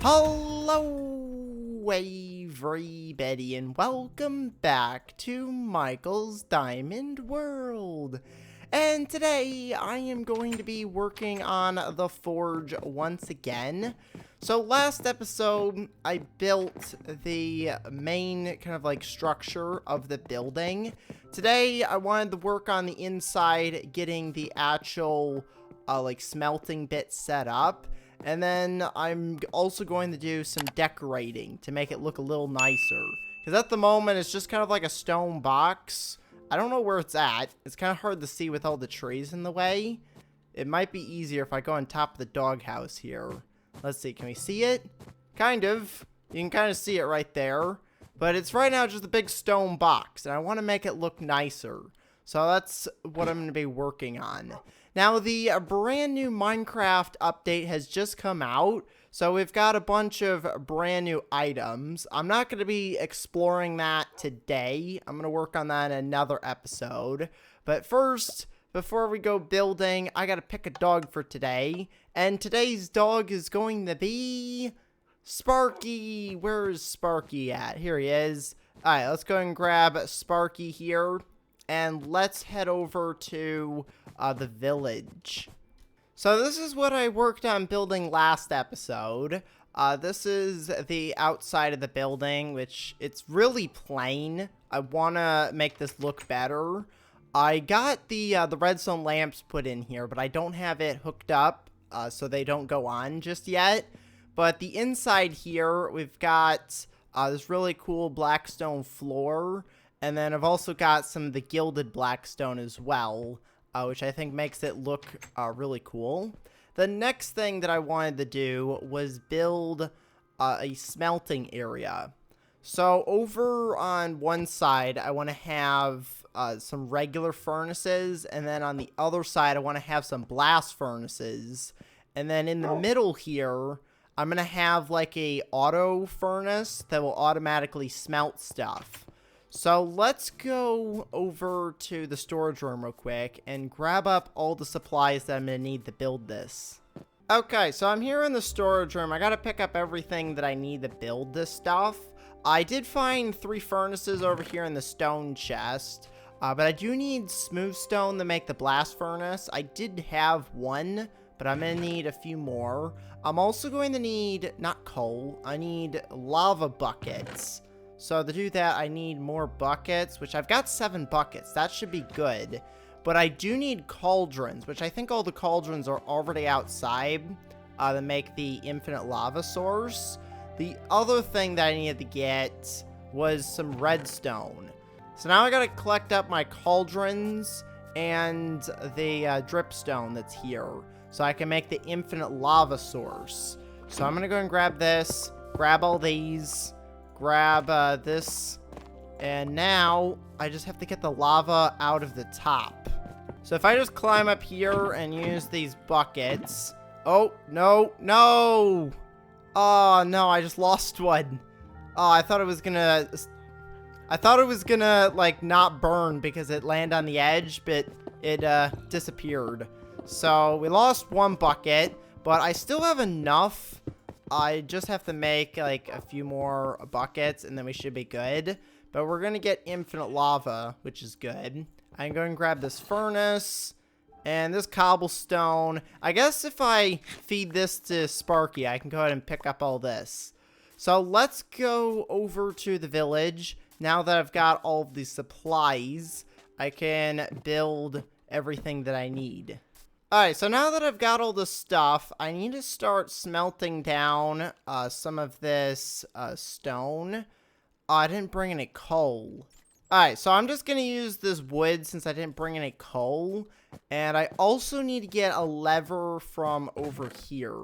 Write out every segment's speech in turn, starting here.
Hello, everybody, and welcome back to Michael's Diamond World. And today, I am going to be working on the forge once again. So last episode, I built the main kind of like structure of the building. Today, I wanted to work on the inside, getting the actual like smelting bit set up. And then I'm also going to do some decorating to make it look a little nicer. Because at the moment, it's just kind of like a stone box. I don't know where it's at. It's kind of hard to see with all the trees in the way. It might be easier if I go on top of the doghouse here. Let's see, can we see it? Kind of. You can kind of see it right there. But it's right now just a big stone box. And I want to make it look nicer. So that's what I'm going to be working on. Now, the brand new Minecraft update has just come out, so we've got a bunch of brand new items. I'm not going to be exploring that today. I'm going to work on that in another episode. But first, before we go building, I got to pick a dog for today. And today's dog is going to be Sparky. Where is Sparky at? Here he is. All right, let's go and grab Sparky here. And let's head over to the village. So this is what I worked on building last episode. This is the outside of the building, which it's really plain. I want to make this look better. I got the redstone lamps put in here, but I don't have it hooked up, so they don't go on just yet. But the inside here, we've got this really cool blackstone floor. And then I've also got some of the gilded blackstone as well, which I think makes it look really cool. The next thing that I wanted to do was build a smelting area. So over on one side, I want to have some regular furnaces. And then on the other side, I want to have some blast furnaces. And then in the middle here, I'm going to have like a auto furnace that will automatically smelt stuff. So let's go over to the storage room real quick and grab up all the supplies that I'm going to need to build this. Okay, so I'm here in the storage room. I got to pick up everything that I need to build this stuff. I did find 3 furnaces over here in the stone chest, but I do need smooth stone to make the blast furnace. I did have one, but I'm going to need a few more. I'm also going to need, not coal, I need lava buckets. So to do that, I need more buckets, which I've got 7 buckets. That should be good. But I do need cauldrons, which I think all the cauldrons are already outside to make the infinite lava source. The other thing that I needed to get was some redstone. So now I got to collect up my cauldrons and the dripstone that's here, so I can make the infinite lava source. So I'm going to go and grab this, grab all these, grab this, and now I just have to get the lava out of the top. So if I just climb up here and use these buckets. Oh, no, no! Oh, no, I just lost one. Oh, I thought it was gonna, like, not burn because it landed on the edge, but it, disappeared. So we lost one bucket, but I still have enough. I just have to make, like, a few more buckets, and then we should be good. But we're going to get infinite lava, which is good. I'm going to grab this furnace and this cobblestone. I guess if I feed this to Sparky, I can go ahead and pick up all this. So let's go over to the village. Now that I've got all of the supplies, I can build everything that I need. Alright, so now that I've got all this stuff, I need to start smelting down some of this stone. I didn't bring any coal. Alright, so I'm just going to use this wood since I didn't bring any coal. And I also need to get a lever from over here.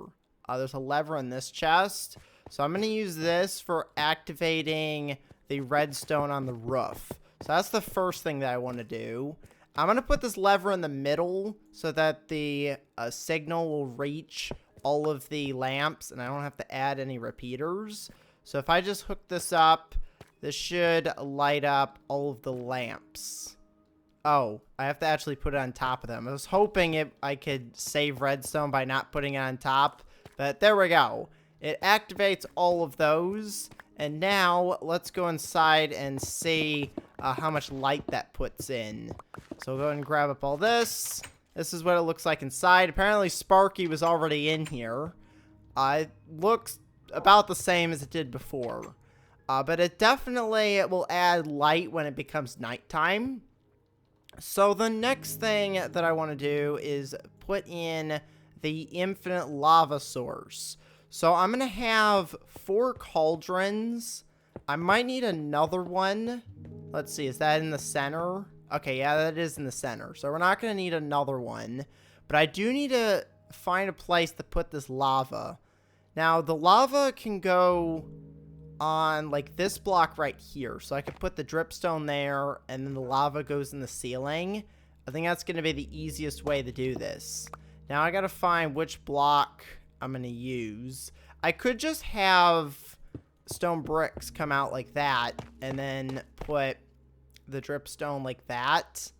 There's a lever in this chest. So I'm going to use this for activating the redstone on the roof. So that's the first thing that I want to do. I'm going to put this lever in the middle so that the signal will reach all of the lamps and I don't have to add any repeaters. So if I just hook this up, this should light up all of the lamps. Oh, I have to actually put it on top of them. I was hoping I could save redstone by not putting it on top, but there we go. it activates all of those. And now, let's go inside and see how much light that puts in. So we'll go ahead and grab up all this. This is what it looks like inside. Apparently, Sparky was already in here. It looks about the same as it did before. But it definitely will add light when it becomes nighttime. So the next thing that I want to do is put in the infinite lava source. So I'm going to have 4 cauldrons. I might need another one. Let's see, is that in the center? Okay, yeah, that is in the center. So we're not going to need another one. But I do need to find a place to put this lava. Now, the lava can go on, like, this block right here. So I could put the dripstone there, and then the lava goes in the ceiling. I think that's going to be the easiest way to do this. Now, I got to find which block I'm going to use. I could just have stone bricks come out like that, and then put the dripstone like that.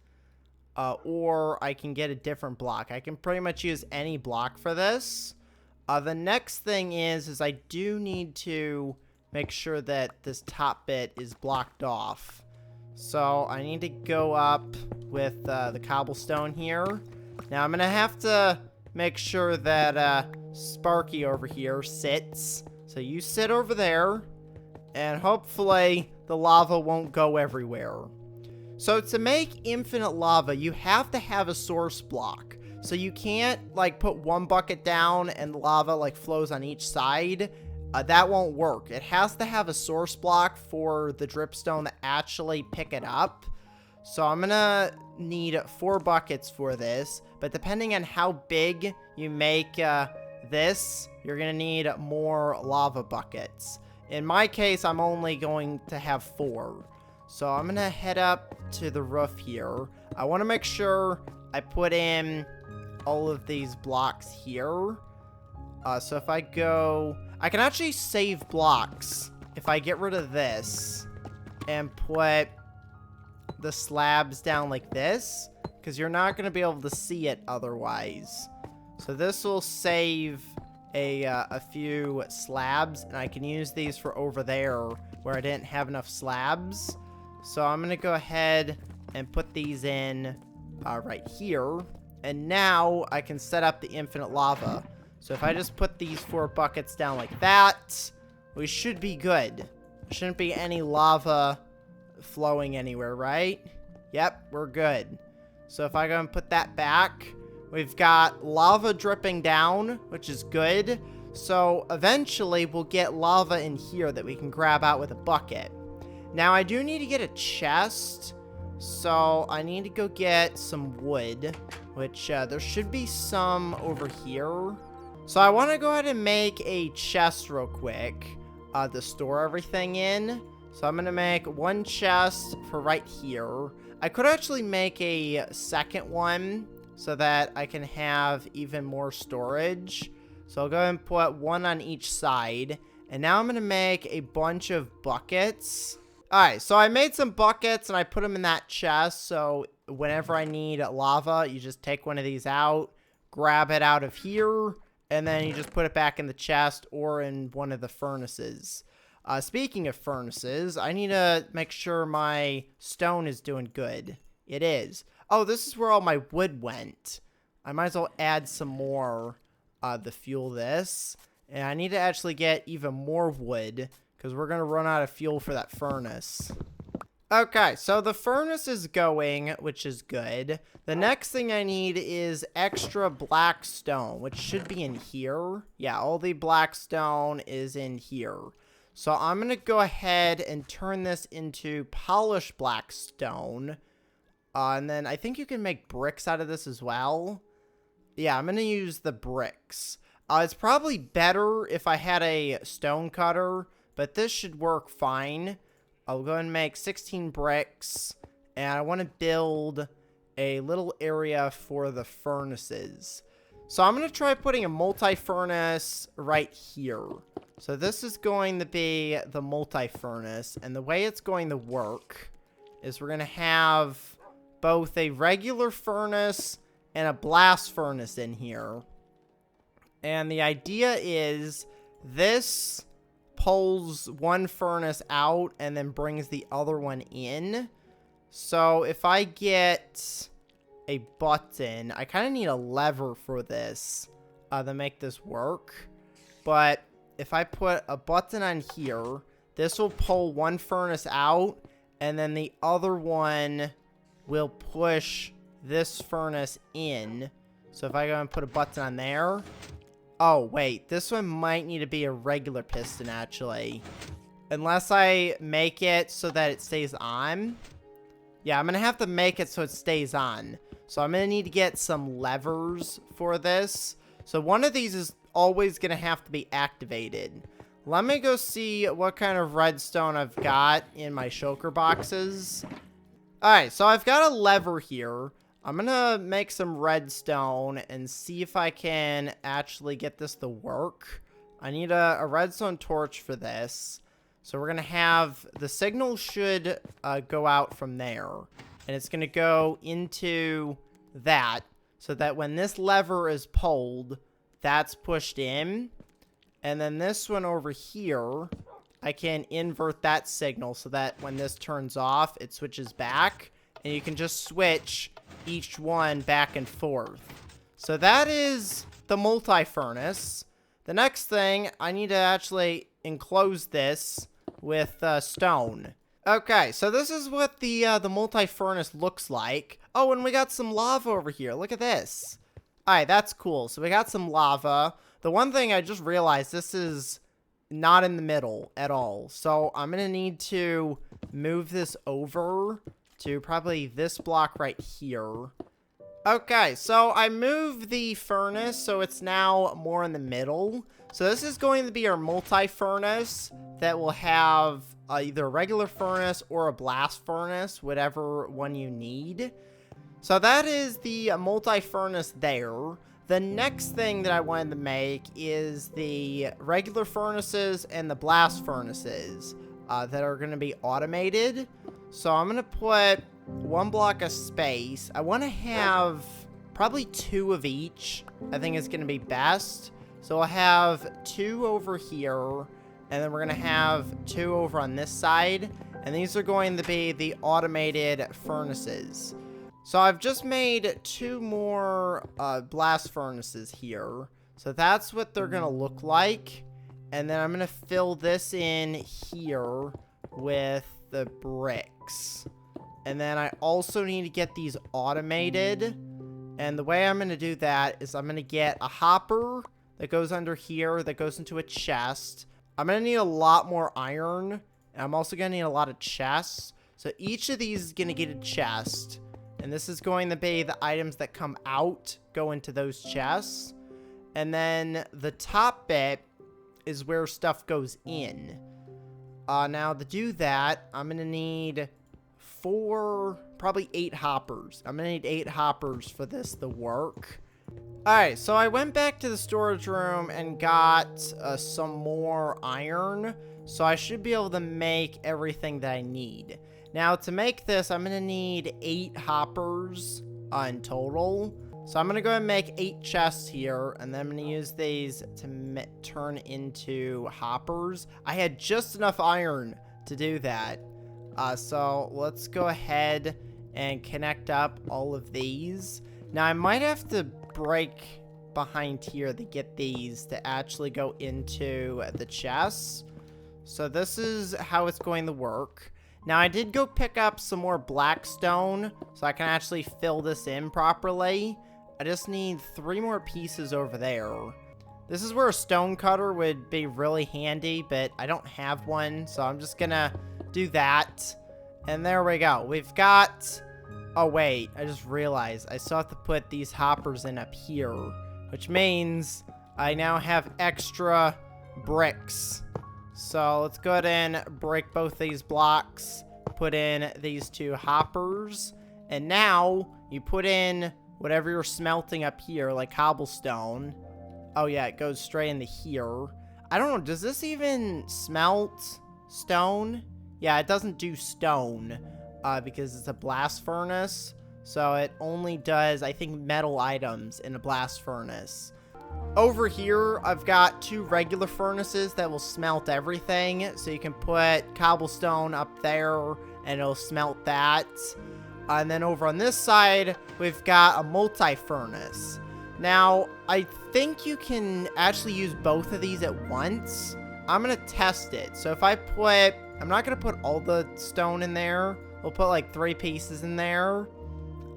Or I can get a different block. I can pretty much use any block for this. The next thing is I do need to make sure that this top bit is blocked off. So I need to go up with the cobblestone here. Now I'm going to have to make sure that Sparky over here sits. So you sit over there, and hopefully the lava won't go everywhere. So to make infinite lava, you have to have a source block. So you can't, like, put one bucket down and the lava, like, flows on each side. That won't work. It has to have a source block for the dripstone to actually pick it up. So I'm gonna need 4 buckets for this. But depending on how big you make this, you're gonna need more lava buckets. In my case, I'm only going to have 4. So I'm gonna head up to the roof here. I want to make sure I put in all of these blocks here. So if I go... I can actually save blocks if I get rid of this and put the slabs down like this, because you're not going to be able to see it otherwise. So this will save a few slabs, and I can use these for over there where I didn't have enough slabs. So I'm going to go ahead and put these in right here. And now I can set up the infinite lava. So if I just put these 4 buckets down like that, we should be good. There shouldn't be any lava flowing anywhere, right? Yep, we're good. So if I go and put that back, we've got lava dripping down, which is good. So eventually we'll get lava in here that we can grab out with a bucket. Now I do need to get a chest. So I need to go get some wood, which there should be some over here. So I want to go ahead and make a chest real quick to store everything in. So I'm going to make 1 chest for right here. I could actually make a second one so that I can have even more storage. So I'll go ahead and put 1 on each side. And now I'm going to make a bunch of buckets. Alright, so I made some buckets and I put them in that chest. So whenever I need lava, you just take one of these out, grab it out of here, and then you just put it back in the chest or in one of the furnaces. Speaking of furnaces, I need to make sure my stone is doing good. It is. Oh, this is where all my wood went. I might as well add some more to fuel this. And I need to actually get even more wood, because we're going to run out of fuel for that furnace. Okay, so the furnace is going, which is good. The next thing I need is extra black stone, which should be in here. Yeah, all the black stone is in here. So I'm going to go ahead and turn this into polished black stone. And then I think you can make bricks out of this as well. Yeah, I'm going to use the bricks. It's probably better if I had a stone cutter, but this should work fine. I'll go and make 16 bricks, and I want to build a little area for the furnaces. So I'm going to try putting a multi-furnace right here. So this is going to be the multi-furnace, and the way it's going to work is we're going to have both a regular furnace and a blast furnace in here. And the idea is this pulls one furnace out and then brings the other one in. So if I get a button, I kind of need a lever for this to make this work. But if I put a button on here, this will pull one furnace out, and then the other one will push this furnace in. So if I go and put a button on there. Oh, wait. This one might need to be a regular piston, actually. Unless I make it so that it stays on. Yeah, I'm going to have to make it so it stays on. So I'm going to need to get some levers for this. So one of these is always going to have to be activated. Let me go see what kind of redstone I've got in my shulker boxes. Alright, so I've got a lever here. I'm going to make some redstone and see if I can actually get this to work. I need a redstone torch for this. So we're going to have, the signal should go out from there. And it's going to go into that, so that when this lever is pulled, that's pushed in. And then this one over here, I can invert that signal so that when this turns off, it switches back. And you can just switch each one back and forth. So that is the multi-furnace. The next thing, I need to actually enclose this with stone. Okay, so this is what the multi-furnace looks like. Oh, and we got some lava over here. Look at this. Alright, that's cool. So we got some lava. The one thing I just realized, this is not in the middle at all. So I'm going to need to move this over to probably this block right here. Okay, so I moved the furnace so it's now more in the middle. So this is going to be our multi-furnace that will have either a regular furnace or a blast furnace, whatever one you need. So that is the multi-furnace there. The next thing that I wanted to make is the regular furnaces and the blast furnaces that are going to be automated. So I'm going to put one block of space. I want to have probably 2 of each. I think it's going to be best. So I'll have 2 over here, and then we're going to have 2 over on this side. And these are going to be the automated furnaces. So I've just made 2 more blast furnaces here. So that's what they're going to look like. And then I'm going to fill this in here with the bricks. And then I also need to get these automated. And the way I'm going to do that is I'm going to get a hopper that goes under here that goes into a chest. I'm going to need a lot more iron. And I'm also going to need a lot of chests. So each of these is going to get a chest. And this is going to be the items that come out, go into those chests. And then the top bit is where stuff goes in. Now to do that, I'm going to need 4, probably 8 hoppers. I'm going to need 8 hoppers for this to work. Alright, so I went back to the storage room and got some more iron. So I should be able to make everything that I need. Now to make this, I'm going to need 8 hoppers in total. So I'm going to go ahead and make 8 chests here, and then I'm going to use these to turn into hoppers. I had just enough iron to do that. So let's go ahead and connect up all of these. Now I might have to break behind here to get these to actually go into the chests. So this is how it's going to work. Now I did go pick up some more black stone so I can actually fill this in properly. I just need 3 more pieces over there. This is where a stone cutter would be really handy, but I don't have one, so I'm just gonna do that. And there we go. We've got... Oh, wait. I just realized I still have to put these hoppers in up here, which means I now have extra bricks. So let's go ahead and break both these blocks, put in these 2 hoppers, and now you put in whatever you're smelting up here, like cobblestone. Oh yeah, it goes straight into here. I don't know, does this even smelt stone? Yeah, it doesn't do stone, because it's a blast furnace. So it only does, I think, metal items in a blast furnace. Over here, I've got 2 regular furnaces that will smelt everything. So you can put cobblestone up there and it'll smelt that. And then over on this side, we've got a multi-furnace. Now, I think you can actually use both of these at once. I'm going to test it. So if I put, I'm not going to put all the stone in there. We'll put like 3 pieces in there.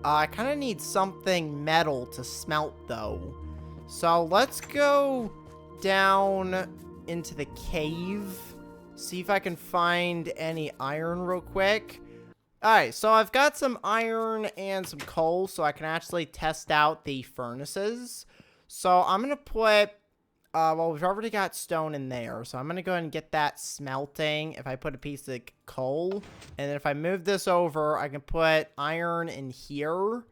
I kind of need something metal to smelt though. So let's go down into the cave. See if I can find any iron real quick. Alright, so I've got some iron and some coal, so I can actually test out the furnaces. So I'm going to put, well, we've already got stone in there, so I'm going to go ahead and get that smelting if I put a piece of coal. And then if I move this over, I can put iron in here.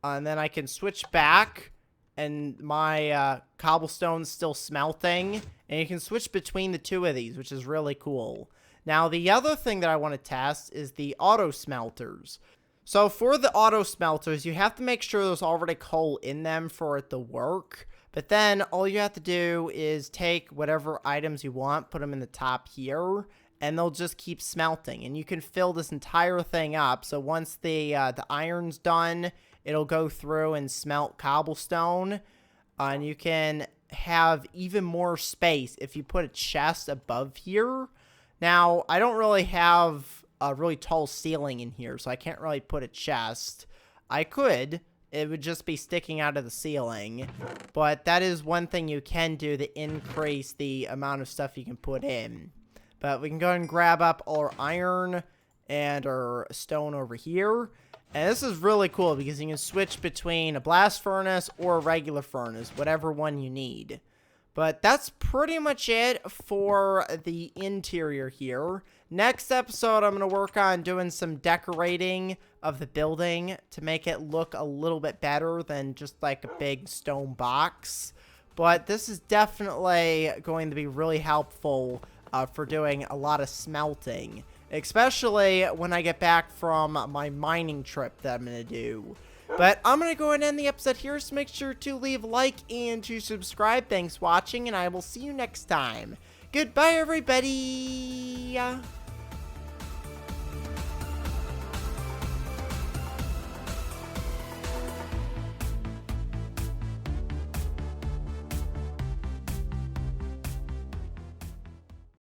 And then I can switch back, and my cobblestone's still smelting. And you can switch between the 2 of these, which is really cool. Now, the other thing that I want to test is the auto smelters. So for the auto smelters, you have to make sure there's already coal in them for it to work. But then all you have to do is take whatever items you want, put them in the top here, and they'll just keep smelting. And you can fill this entire thing up. So once the iron's done, it'll go through and smelt cobblestone. And you can have even more space if you put a chest above here. Now, I don't really have a really tall ceiling in here, so I can't really put a chest. I could. It would just be sticking out of the ceiling. But that is one thing you can do to increase the amount of stuff you can put in. But we can go ahead and grab up all our iron and our stone over here. And this is really cool because you can switch between a blast furnace or a regular furnace, whatever one you need. But that's pretty much it for the interior here. Next episode, I'm going to work on doing some decorating of the building to make it look a little bit better than just like a big stone box. But this is definitely going to be really helpful for doing a lot of smelting, especially when I get back from my mining trip that I'm going to do. But I'm going to go ahead and end the episode here, so make sure to leave a like and to subscribe. Thanks for watching, and I will see you next time. Goodbye, everybody!